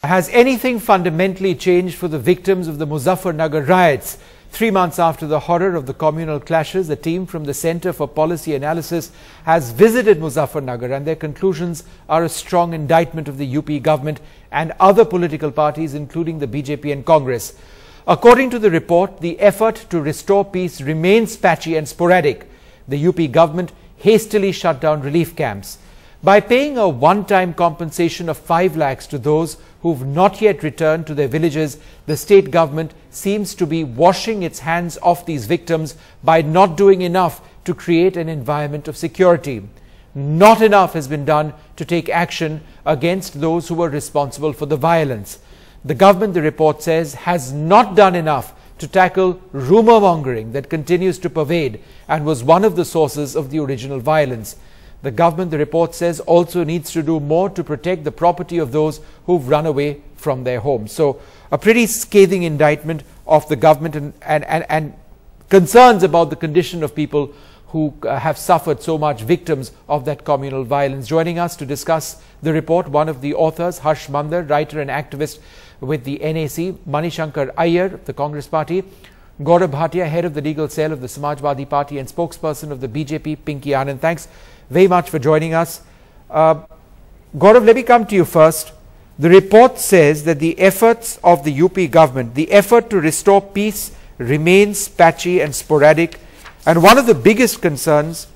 Has anything fundamentally changed for the victims of the Muzaffarnagar riots? 3 months after the horror of the communal clashes, a team from the Centre for Policy Analysis has visited Muzaffarnagar, and their conclusions are a strong indictment of the UP government and other political parties, including the BJP and Congress. According to the report, the effort to restore peace remains patchy and sporadic. The UP government hastily shut down relief camps. By paying a one-time compensation of 5 lakhs to those who've not yet returned to their villages, the state government seems to be washing its hands off these victims by not doing enough to create an environment of security. Not enough has been done to take action against those who were responsible for the violence. The government, the report says, has not done enough to tackle rumor mongering that continues to pervade and was one of the sources of the original violence. The government, the report says, also needs to do more to protect the property of those who've run away from their homes. So a pretty scathing indictment of the government and concerns about the condition of people who have suffered so much, victims of that communal violence. Joining us to discuss the report, one of the authors, Harsh Mandar, writer and activist with the NAC, Manishankar Iyer, the Congress Party, Gaurav Bhatia, head of the legal cell of the Samajwadi Party and spokesperson of the BJP, Pinky Anand. Thanks very much for joining us. Gaurav, let me come to you first. The report says that the efforts of the UP government, the effort to restore peace remains patchy and sporadic. And one of the biggest concerns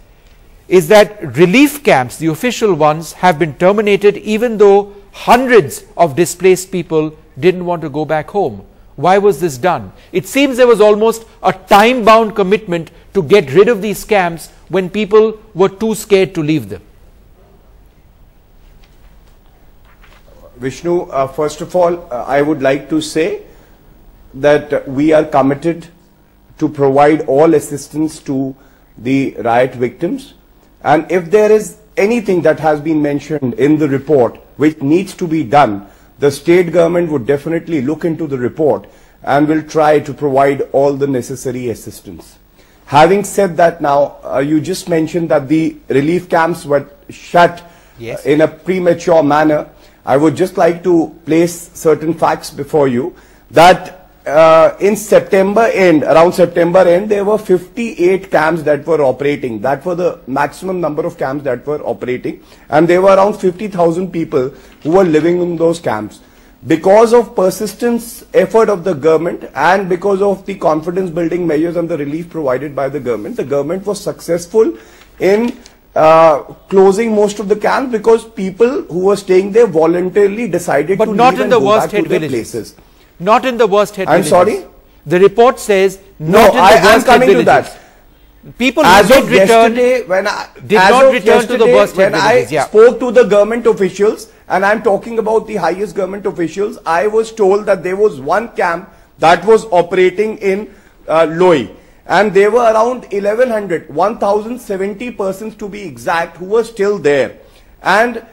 is that relief camps, the official ones, have been terminated even though hundreds of displaced people didn't want to go back home. Why was this done? It seems there was almost a time-bound commitment to get rid of these camps when people were too scared to leave them. Vishnu, first of all, I would like to say that we are committed to provide all assistance to the riot victims. And if there is anything that has been mentioned in the report which needs to be done, the state government would definitely look into the report and will try to provide all the necessary assistance. Having said that, now you just mentioned that the relief camps were shut in a premature manner. I would just like to place certain facts before you that in September end, around September end, there were 58 camps that were operating. That were the maximum number of camps that were operating, and there were around 50,000 people who were living in those camps. Because of persistence effort of the government and because of the confidence building measures and the relief provided by the government was successful in closing most of the camps, because people who were staying there voluntarily decided to leave and go back to their places. Not in the worst hit villages. I'm sorry? The report says not in the worst hit coming villages. To that. People who did return did not return to the worst hit villages. I spoke to the government officials, and I'm talking about the highest government officials, I was told that there was one camp that was operating in Loi. And there were around 1,070 persons to be exact who were still there. And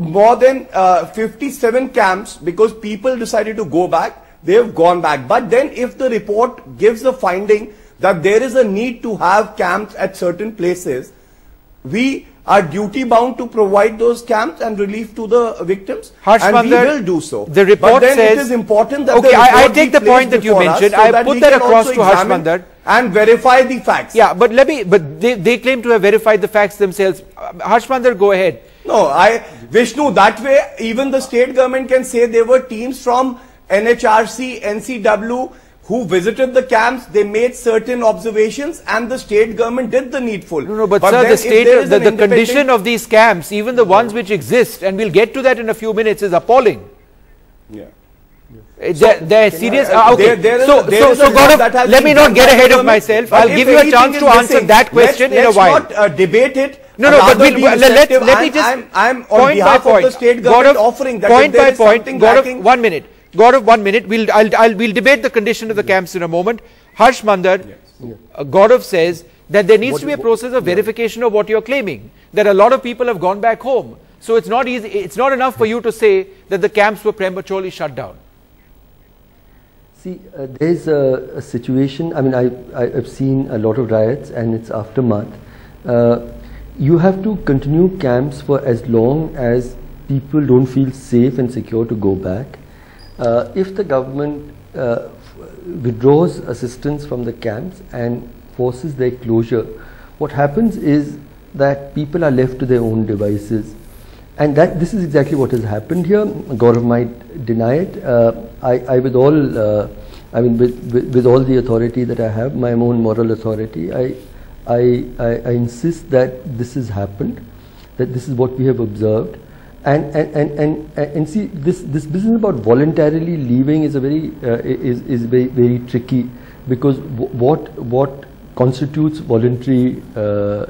more than 57 camps, because people decided to go back, they have gone back. But then if the report gives the finding that there is a need to have camps at certain places, we are duty bound to provide those camps and relief to the victims, and we will do so. The report but then says, it is important that okay, I take the point that you mentioned. So I put that across to Harsh Mandar and verify the facts. Yeah, but they claim to have verified the facts themselves. Harsh Mandar, go ahead. No, Vishnu, that way even the state government can say there were teams from NHRC, NCW who visited the camps, they made certain observations, and the state government did the needful. No, but sir, the condition of these camps, even the ones which exist, and we'll get to that in a few minutes, is appalling. Yeah. They're serious. Okay. So Gaurav, let me not get ahead of myself. I'll give you a chance to answer that question in a while. Let's not debate it. No, but let me just I'm on behalf of the state government offering that point by point. Gaurav, 1 minute. Gaurav, 1 minute. We'll debate the condition of the camps in a moment. Harsh Mandar, Gaurav says that there needs to be a process of verification of what you're claiming. That a lot of people have gone back home. So it's not easy. It's not enough for you to say that the camps were prematurely shut down. See, there's a situation. I mean, I've seen a lot of riots and its aftermath. You have to continue camps for as long as people don't feel safe and secure to go back. if the government withdraws assistance from the camps and forces their closure, what happens is that people are left to their own devices. And this is exactly what has happened here. Gaurav might deny it. I with all, with all the authority that I have, my own moral authority, I insist that this has happened, that this is what we have observed. And see, this business about voluntarily leaving is a very tricky, because what constitutes voluntary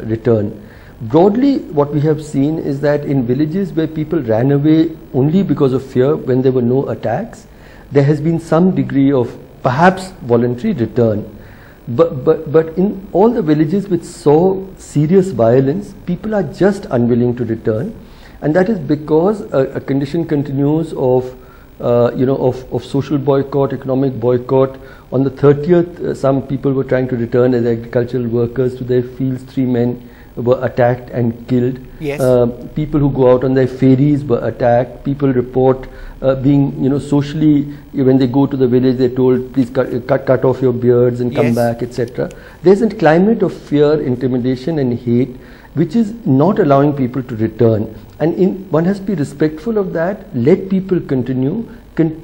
return? Broadly, what we have seen is that in villages where people ran away only because of fear, when there were no attacks, there has been some degree of perhaps voluntary return. But in all the villages which saw serious violence, people are just unwilling to return, and that is because a condition continues of social boycott, economic boycott. On the 30th, some people were trying to return as agricultural workers to their fields. 3 men were attacked and killed. Yes. People who go out on their ferries were attacked. People report being, socially, when they go to the village, they're told, please cut off your beards and come back, etc. There's a climate of fear, intimidation and hate, which is not allowing people to return. And one has to be respectful of that, let people continue,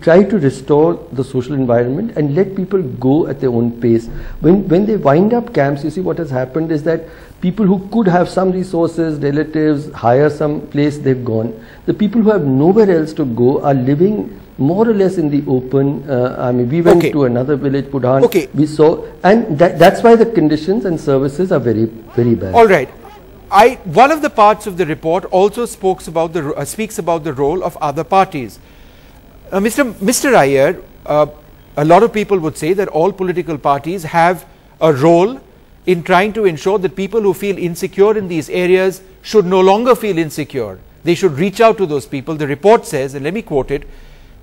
try to restore the social environment and let people go at their own pace. When they wind up camps, you see what has happened is that people who could have some resources, relatives, hire some place, they've gone. The people who have nowhere else to go are living more or less in the open. We went to another village, Pudhan, we saw, and that's why the conditions and services are very, very bad. All right. One of the parts of the report also speaks about the role of other parties. Mr. Iyer, a lot of people would say that all political parties have a role in trying to ensure that people who feel insecure in these areas should no longer feel insecure. They should reach out to those people. The report says, and let me quote it,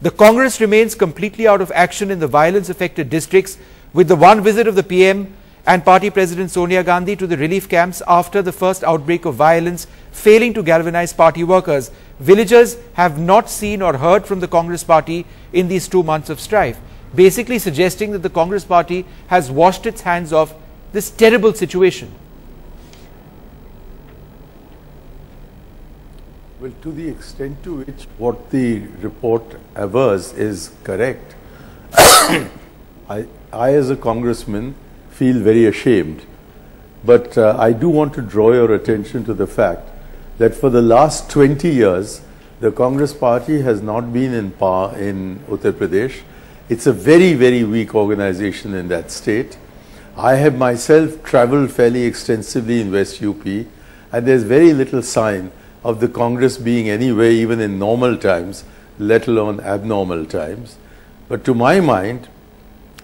the Congress remains completely out of action in the violence-affected districts, with the one visit of the PM and Party President Sonia Gandhi to the relief camps after the first outbreak of violence, failing to galvanize party workers. Villagers have not seen or heard from the Congress party in these 2 months of strife, basically suggesting that the Congress party has washed its hands of this terrible situation. Well, to the extent to which what the report avers is correct, I as a congressman feel very ashamed. But I do want to draw your attention to the fact that for the last 20 years, the Congress party has not been in power in Uttar Pradesh. It's a very, very weak organization in that state. I have myself traveled fairly extensively in West UP, and there's very little sign of the Congress being anywhere, even in normal times, let alone abnormal times. But to my mind,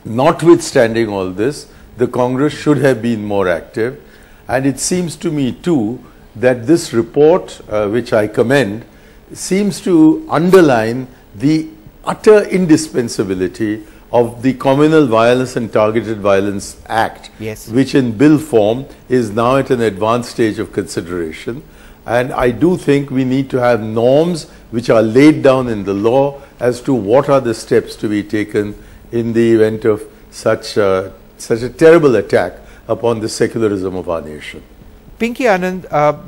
notwithstanding all this, the Congress should have been more active. And it seems to me too that this report, which I commend, seems to underline the utter indispensability of the Communal Violence and Targeted Violence Act, which in bill form is now at an advanced stage of consideration. And I do think we need to have norms which are laid down in the law as to what are the steps to be taken in the event of such a terrible attack upon the secularism of our nation. Pinky Anand,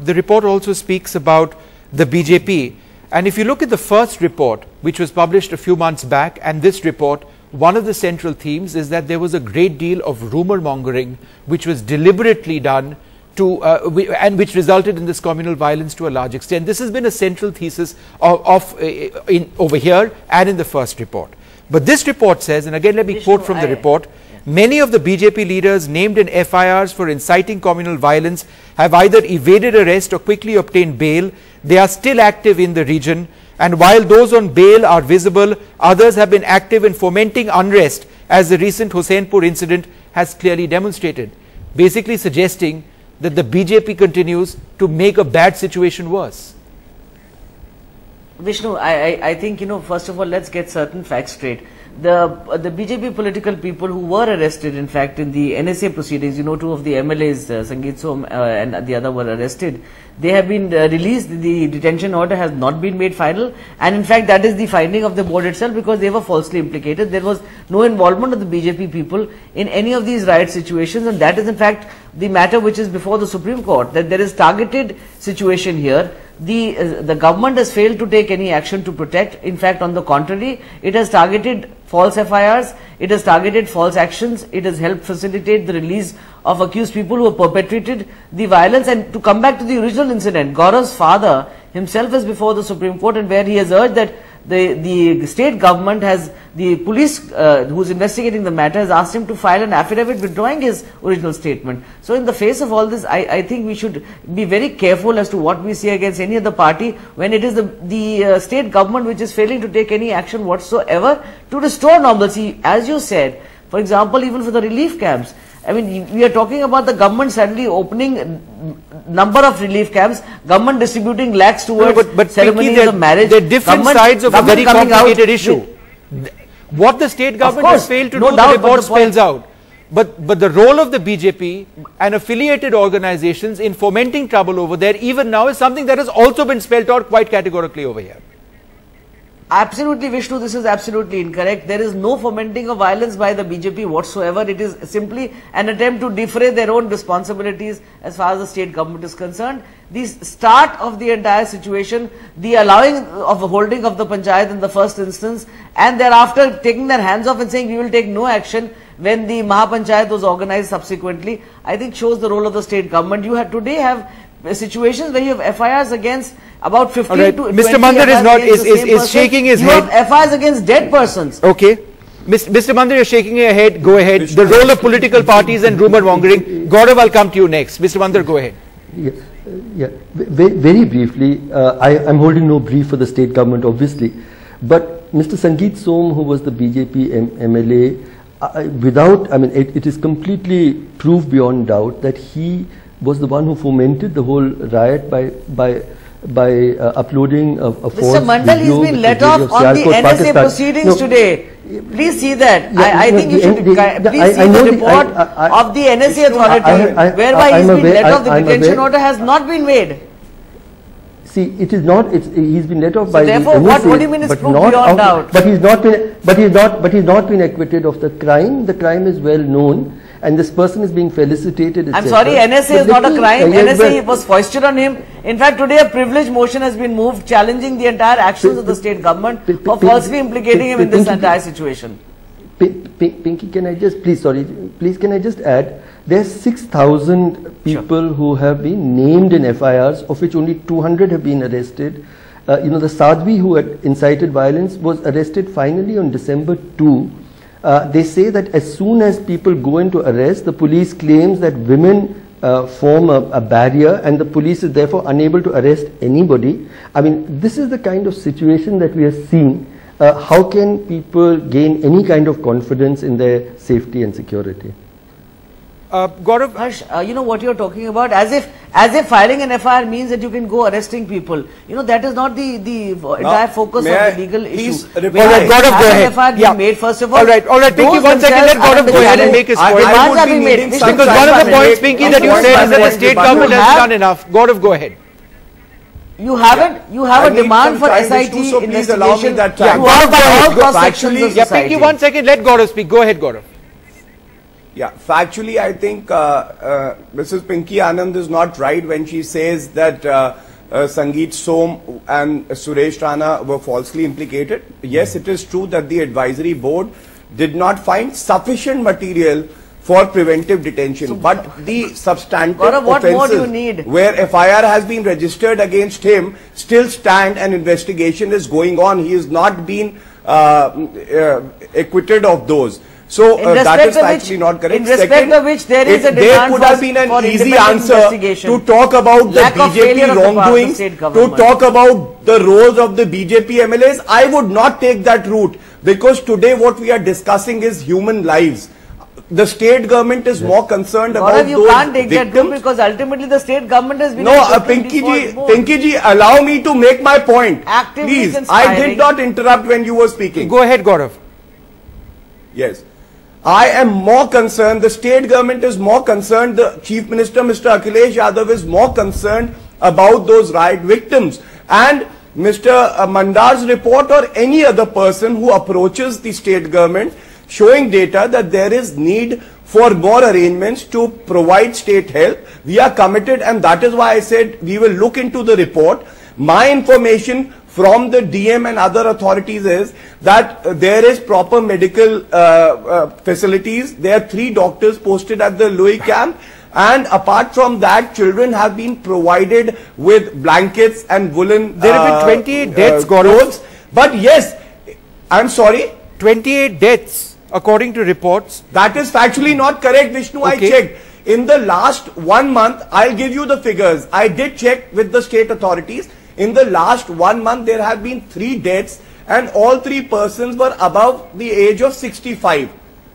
the report also speaks about the BJP. And if you look at the first report, which was published a few months back, and this report, one of the central themes is that there was a great deal of rumor mongering which was deliberately done and which resulted in this communal violence to a large extent. This has been a central thesis over here and in the first report. But this report says, and again let me quote from the report, many of the BJP leaders named in FIRs for inciting communal violence have either evaded arrest or quickly obtained bail. They are still active in the region, and while those on bail are visible, others have been active in fomenting unrest, as the recent Husseinpur incident has clearly demonstrated, basically suggesting that the BJP continues to make a bad situation worse. Vishnu, I think, first of all, let's get certain facts straight. The BJP political people who were arrested, in fact, in the NSA proceedings, two of the MLAs, Sangeet Som and the other were arrested. They have been released. The detention order has not been made final, and in fact that is the finding of the board itself, because they were falsely implicated. There was no involvement of the BJP people in any of these riot situations, and that is in fact the matter which is before the Supreme Court, that there is targeted situation here. The government has failed to take any action to protect. In fact, on the contrary, it has targeted false FIRs, it has targeted false actions, it has helped facilitate the release of accused people who have perpetrated the violence. And to come back to the original incident, Gaurav's father himself is before the Supreme Court, and where he has urged that the state government has, the police who is investigating the matter has asked him to file an affidavit withdrawing his original statement. So in the face of all this, I think we should be very careful as to what we say against any other party, when it is the state government which is failing to take any action whatsoever to restore normalcy. As you said, for example, even for the relief camps, I mean, we are talking about the government suddenly opening number of relief camps, government distributing lakhs towards ceremonies of marriage. There are different sides of a very complicated issue. What the state government has failed to do, the report spells out. But the role of the BJP and affiliated organizations in fomenting trouble over there, even now, is something that has also been spelled out quite categorically over here. Absolutely, Vishnu, this is absolutely incorrect. There is no fomenting of violence by the BJP whatsoever. It is simply an attempt to defray their own responsibilities as far as the state government is concerned. The start of the entire situation, the allowing of holding of the panchayat in the first instance, and thereafter taking their hands off and saying we will take no action when the Mahapanchayat was organized subsequently, I think shows the role of the state government. You today have situations where you have FIRs against about 15 to 20 Mr. Mandir is shaking his head. You have FIRs against dead persons. Okay. Mr. Mandir, you're shaking your head. Go ahead. The role of political parties and rumor mongering. Gaurav, I'll come to you next. Mr. Mandir, go ahead. Yeah. Very briefly, I'm holding no brief for the state government, obviously. But Mr. Sangeet Som, who was the BJP MLA, it is completely proved beyond doubt that he was the one who fomented the whole riot by uploading a false Mr. Mandal, video. He's been let off on the NSA proceedings today. Please see that. Yeah, I think you should please see the report of the NSA authority, whereby he's been let off. The detention order has not been made. See, it is not. He's been let off by the therefore, NSA, what do you mean is proved beyond doubt? But he's not been acquitted of the crime. The crime is well known, and this person is being felicitated. I'm sorry, NSA is not a crime. NSA was foisted on him. In fact, today a privilege motion has been moved challenging the entire actions of the state government for falsely implicating him in this entire situation. Pinky, can I just please can I just add, there's 6,000 people who have been named in FIRs, of which only 200 have been arrested. The Sadhvi who had incited violence was arrested finally on December 2. They say that as soon as people go into arrest, the police claims that women form a barrier, and the police is therefore unable to arrest anybody. I mean, this is the kind of situation that we are seeing. How can people gain any kind of confidence in their safety and security? Gaurav, Harsh, you know what you're talking about, as if filing an FIR means that you can go arresting people. That is not the entire focus of the legal issue. Gaurav, go ahead. FIR Yeah. made, first of all. All right. Pinky, 1 second. Let Gaurav go ahead and make his point. Because one of the points, Pinky, that you said is that the state government has done enough. Gaurav, go ahead. You have a demand for SIT investigation throughout all cross-sections of society. Pinky, 1 second. Let Gaurav speak. Go ahead, Gaurav. Yeah, factually, I think Mrs. Pinky Anand is not right when she says that Sangeet Som and Suresh Rana were falsely implicated. Yes, it is true that the advisory board did not find sufficient material for preventive detention, but the substantive offences where FIR has been registered against him still stand, and investigation is going on. He has not been acquitted of those. So that is actually not correct. In respect of which there is a demand there could have been an easy answer to talk about the BJP wrongdoings, to talk about the roles of the BJP MLAs. I would not take that route, because today what we are discussing is human lives. the state government is more concerned about Gaurav, you those can't take that victims. route because ultimately the state government has been... No, Pinky ji, allow me to make my point. Actively Please, I conspiring. did not interrupt when you were speaking. Go ahead, Gaurav. Yes. I am more concerned, the state government is more concerned, the Chief Minister, Mr. Akhilesh Yadav, is more concerned about those riot victims. And Mr. Mandar's report or any other person who approaches the state government showing data that there is need for more arrangements to provide state help, we are committed, and that is why I said we will look into the report. My information from the DM and other authorities is that there is proper medical facilities. There are 3 doctors posted at the Louis camp. And apart from that, children have been provided with blankets and woolen There have been 28 deaths, Gaurav. But yes, I'm sorry. 28 deaths, according to reports. That is factually not correct, Vishnu. Okay. I checked. In the last 1 month, I'll give you the figures. I did check with the state authorities. In the last 1 month, there have been 3 deaths and all 3 persons were above the age of 65.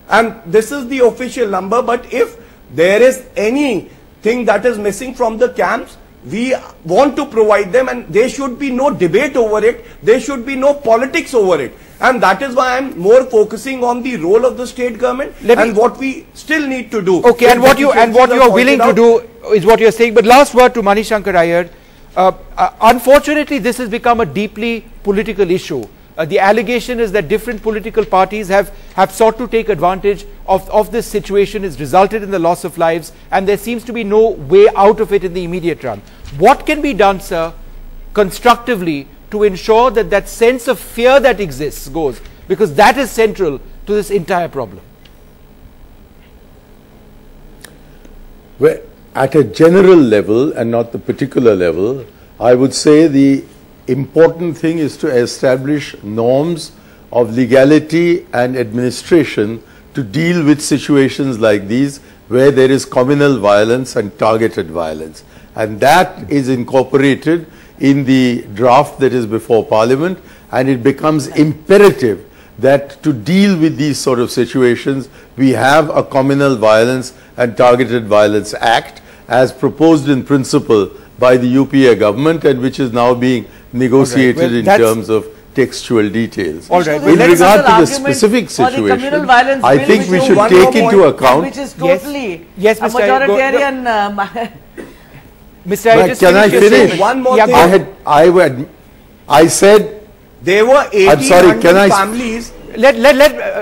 And this is the official number. But if there is anything that is missing from the camps, we want to provide them, and there should be no debate over it. There should be no politics over it. And that is why I'm more focusing on the role of the state government and what we still need to do. Okay, and what you are willing to do is what you're saying. But last word to Manishankar Iyer. Unfortunately, this has become a deeply political issue. The allegation is that different political parties have sought to take advantage of this situation. It's resulted in the loss of lives, and there seems to be no way out of it in the immediate run. What can be done, sir, constructively to ensure that that sense of fear that exists goes? Because that is central to this entire problem. Well, at a general level and not the particular level, I would say the important thing is to establish norms of legality and administration to deal with situations like these where there is communal violence and targeted violence. And that is incorporated in the draft that is before Parliament, and it becomes imperative that to deal with these sort of situations, we have a Communal Violence and Targeted Violence Act as proposed in principle by the UPA government, and which is now being negotiated in terms of textual details. All right. With regard to the specific situation, I think we should take into account. Which is totally yes, a majoritarian. Mr. Can I finish? One more thing. I said there were 1,800 families. Let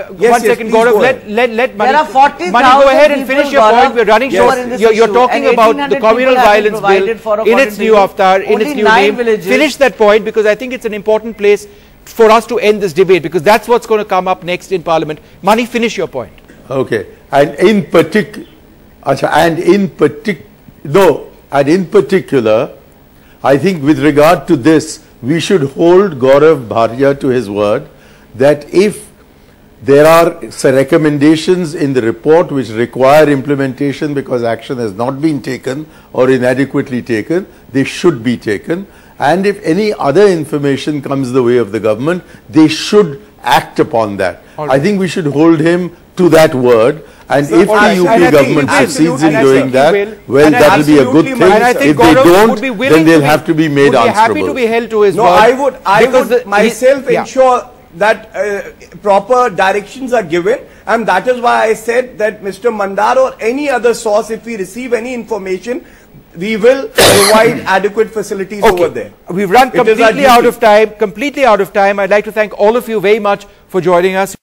one second, Gaurav. Let There are 40,000 Mani, go ahead and finish your point. We're running short. Yes. You're talking about the communal violence bill in its new avatar, in its new name. Finish that point, because I think it's an important place for us to end this debate, because that's what's going to come up next in Parliament. Mani, finish your point. Okay. And in particular, I think with regard to this, we should hold Gaurav Bhatia to his word that if there are recommendations in the report which require implementation because action has not been taken or inadequately taken, they should be taken. And if any other information comes the way of the government, they should act upon that. I think we should hold him to that word. And if the UP government succeeds in doing that, well, that will be a good thing. And I think if they don't, then they'll have to be made answerable. Happy to be held to his word. I would myself ensure that proper directions are given, and that is why I said that Mr. Mandar or any other source, if we receive any information, we will provide adequate facilities over there. We've run completely out of time. I'd like to thank all of you very much for joining us.